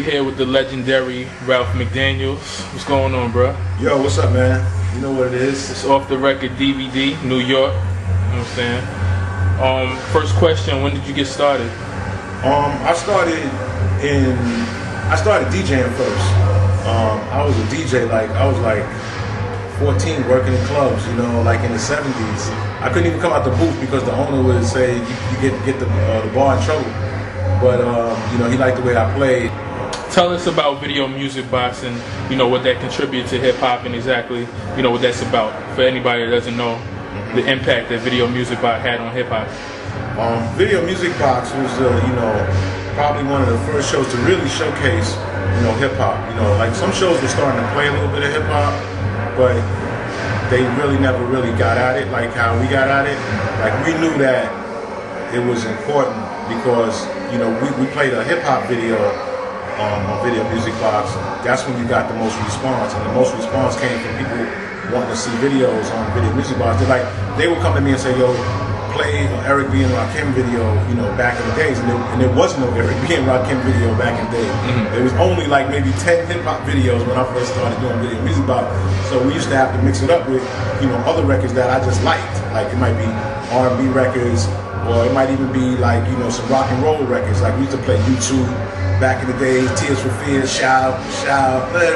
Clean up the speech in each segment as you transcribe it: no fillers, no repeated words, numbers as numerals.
here with the legendary Ralph McDaniels. What's going on, bro? Yo, what's up, man? You know what it is. It's Off the Record DVD, New York. You know what I'm saying? First question, when did you get started? I started DJing first. I was a DJ, I was 14 working in clubs, you know, like in the 70s. I couldn't even come out the booth because the owner would say you get the bar in trouble. But you know, he liked the way I played. Tell us about Video Music Box and, you know, what that contributed to hip hop and exactly, you know, what that's about. For anybody that doesn't know the impact that Video Music Box had on hip hop. Video Music Box was, you know, probably one of the first shows to really showcase, you know, hip hop. You know, like some shows were starting to play a little bit of hip hop, but they really never really got at it like how we got at it. Like we knew that it was important because, you know, we played a hip hop video on Video Music Box. That's when you got the most response, and the most response came from people wanting to see videos on Video Music Box. They would come to me and say, yo, play an Eric B and Rakim video, you know, back in the days, and there was no Eric B and Rakim video back in the day. There was only like maybe 10 hip hop videos when I first started doing Video Music Box. So we used to have to mix it up with, you know, other records that I just liked. Like it might be R&B records, or it might even be like, you know, some rock and roll records. Like we used to play U2 back in the days, Tears for Fears, Shout,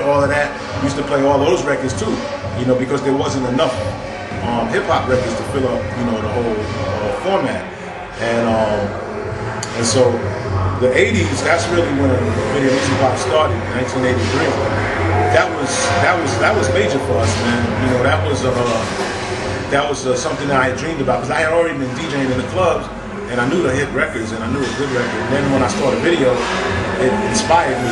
all of that. We used to play all those records too, you know, because there wasn't enough hip hop records to fill up, you know, the whole format. And so the 80s, that's really when Video Music Box started, 1983. That was major for us, man. You know, that was something that I had dreamed about, because I had already been DJing in the clubs, and I knew the hit records, and I knew a good record. And then when I started video, it inspired me.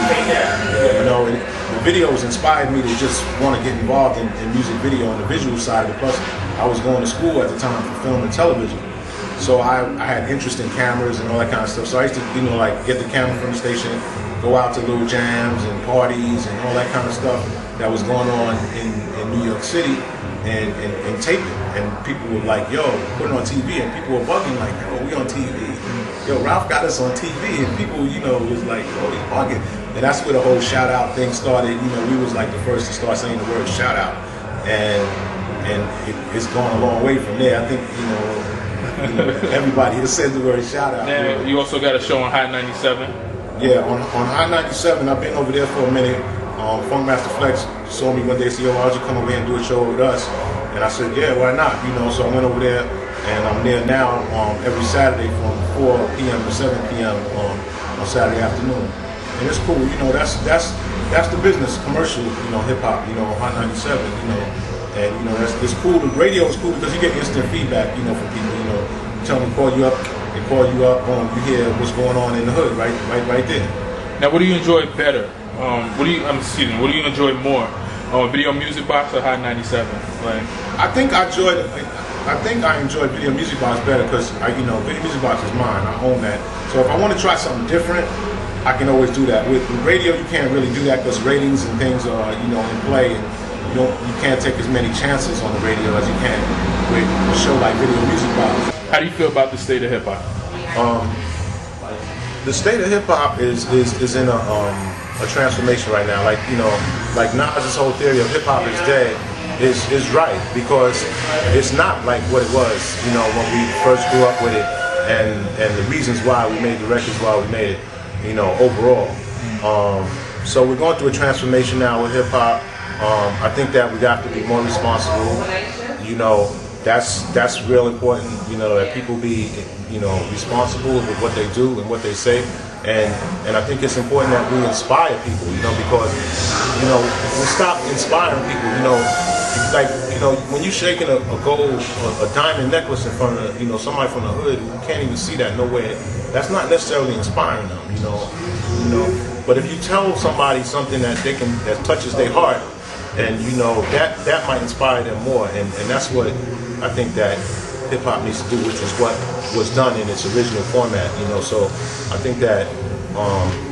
You know, the videos inspired me to just want to get involved in music video and the visual side of it. Plus, I was going to school at the time for film and television, so I had interest in cameras and all that kind of stuff. So I used to, you know, like get the camera from the station, go out to little jams and parties and all that kind of stuff that was going on in New York City, and tape it. And people were like, yo, put it on TV, and people were bugging like, yo, we on TV. Yo, Ralph got us on TV, and people, you know, was like, oh, he's bugging. And that's where the whole shout out thing started. You know, we was like the first to start saying the word shout out, and it's gone a long way from there. I think, you know, everybody has said the word shout out. Now, you also got a show on Hot 97. Yeah, on Hot 97, I've been over there for a minute. Funkmaster Flex saw me one day and said, yo, why don't you come over here and do a show with us? And I said, yeah, why not? You know, so I went over there, and I'm there now every Saturday from 4 p.m. to 7 p.m. on Saturday afternoon. And it's cool, you know, that's the business, commercial, you know, hip hop, you know, Hot 97, you know. And you know, it's cool. The radio is cool because you get instant feedback, you know, from people. You know, you tell them to call you up, they call you up, you hear what's going on in the hood, right there. Now, what do you enjoy better? What do you enjoy more? Video Music Box or Hot 97? Like, I think I enjoy Video Music Box better because you know, Video Music Box is mine. I own that. So if I want to try something different, I can always do that. With radio, you can't really do that because ratings and things are, you know, in play. And you can't take as many chances on the radio as you can with a show like Video Music Box. How do you feel about the state of hip hop? The state of hip hop is in a transformation right now. Like, you know, like Nas' whole theory of hip hop is dead is right, because it's not like what it was, you know, when we first grew up with it, and the reasons why we made the records, why we made it, you know, overall. So we're going through a transformation now with hip hop. I think that we have to be more responsible. You know, that's real important. You know, that people be, you know, responsible with what they do and what they say. And I think it's important that we inspire people. You know, because, you know, we stop inspiring people. You know, like, you know, when you're shaking a gold, a diamond necklace in front of, you know, somebody from the hood who can't even see that nowhere, that's not necessarily inspiring them. You know. But if you tell somebody something that touches their heart, and you know, that might inspire them more, and that's what I think that hip hop needs to do, which is what was done in its original format. You know, so I think that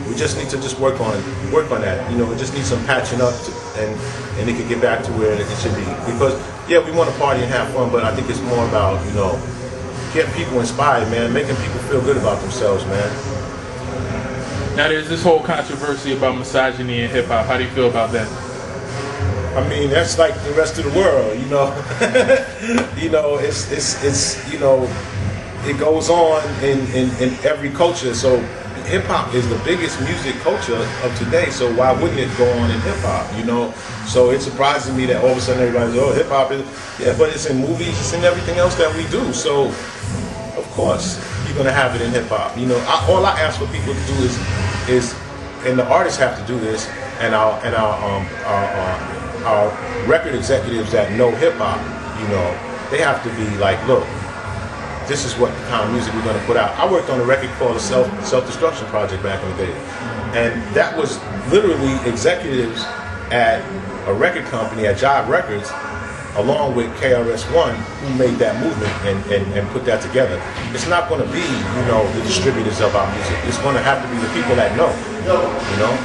we just need to just work on that. You know, we just need some patching up, and it could get back to where it should be. Because yeah, we want to party and have fun, but I think it's more about, you know, getting people inspired, man, making people feel good about themselves, man. Now there's this whole controversy about misogyny in hip hop. How do you feel about that? I mean, that's like the rest of the world, you know. You know, it's you know, it goes on in every culture. So hip hop is the biggest music culture of today. So why wouldn't it go on in hip hop? You know. So it surprises me that all of a sudden everybody's, oh, hip hop is, yeah, but it's in movies, it's in everything else that we do. So of course you're gonna have it in hip hop. You know, all I ask for people to do is, and the artists have to do this, and our record executives that know hip hop, you know, they have to be like, look, this is what kind of music we're going to put out. I worked on a record called the Self-Destruction Project back in the day, and that was literally executives at a record company at Jive Records, along with KRS-One, who made that movement and put that together. It's not going to be, you know, the distributors of our music. It's going to have to be the people that know, you know.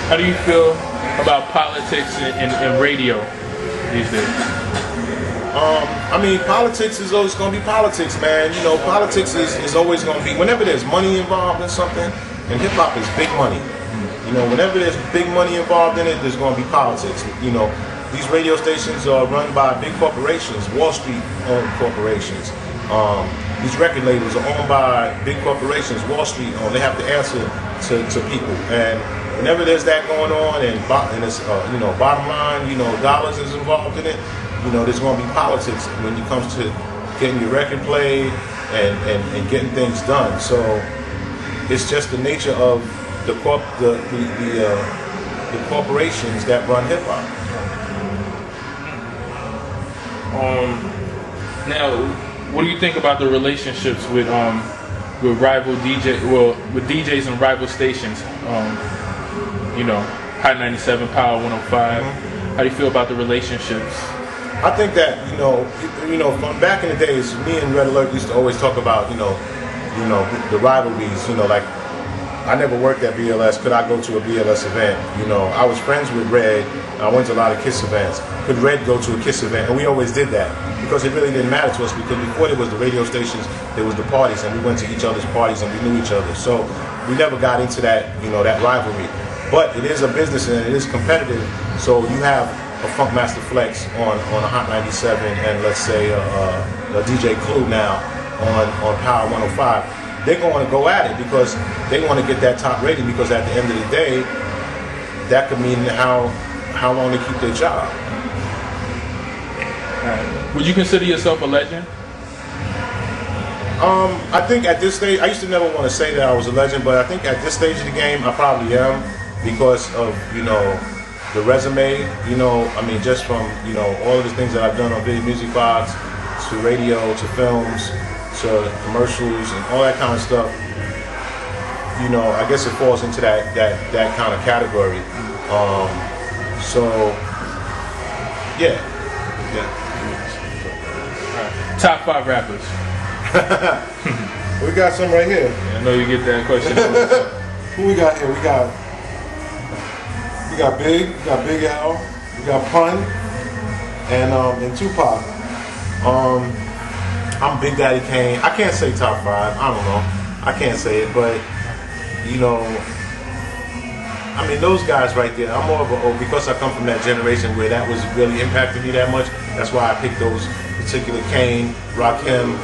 How do you feel about politics and radio these days? I mean, politics is always going to be politics, man. You know, politics is always going to be, whenever there's money involved in something, and hip-hop is big money. You know, whenever there's big money involved in it, there's going to be politics. You know, these radio stations are run by big corporations, Wall Street-owned corporations. These record labels are owned by big corporations, Wall Street owned. They have to answer to people. And whenever there's that going on, and it's, you know, bottom line, you know, dollars is involved in it, you know, there's going to be politics when it comes to getting your record played and getting things done. So it's just the nature of the corporations that run hip hop. Now, what do you think about the relationships with rival with DJs and rival stations? You know, Hot 97, Power 105. How do you feel about the relationships? I think that, you know, from back in the days, me and Red Alert used to always talk about, you know, the rivalries. You know, like, I never worked at BLS. Could I go to a BLS event? You know, I was friends with Red. I went to a lot of KISS events. Could Red go to a KISS event? And we always did that because it really didn't matter to us, because before there was the radio stations, there was the parties, and we went to each other's parties and we knew each other. So we never got into that, you know, that rivalry. But it is a business and it is competitive. So you have a Funkmaster Flex on a Hot 97, and let's say a DJ Clue now on Power 105. They're going to go at it because they want to get that top rating, because at the end of the day, that could mean how long they keep their job. Would you consider yourself a legend? I think at this stage, I used to never want to say that I was a legend, but I think at this stage of the game, I probably am, because of, you know, the resume, you know, I mean, just from, you know, all of the things that I've done on Video Music Box, to radio, to films, to commercials, and all that kind of stuff. You know, I guess it falls into that kind of category. So, yeah. Right. Top 5 rappers. We got some right here. I know you get that question. Who we got here? We got Big, we got Big L, we got Pun, and Tupac. I'm Big Daddy Kane. I can't say top 5. I don't know. I can't say it, but you know, I mean, those guys right there. I'm more of a, because I come from that generation where that was really impacted me that much. That's why I picked those particular Kane, Rakim.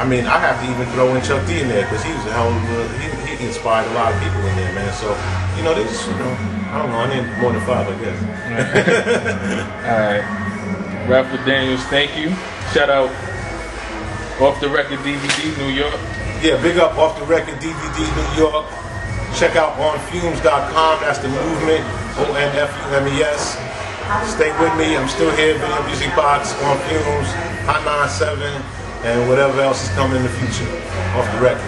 I mean, I have to even throw in Chuck D in there, because he was a hell of a, he inspired a lot of people in there, man. So, you know, they just, you know, I don't know, I named more than 5, I guess. All right. Ralph McDaniels, thank you. Shout out Off the Record DVD, New York. Yeah, big up Off the Record DVD, New York. Check out onfumes.com, that's the movement, ONFUMES. Stay with me, I'm still here, Video Music Box, On Fumes, Hot 97, and whatever else is coming in the future. Off the Record.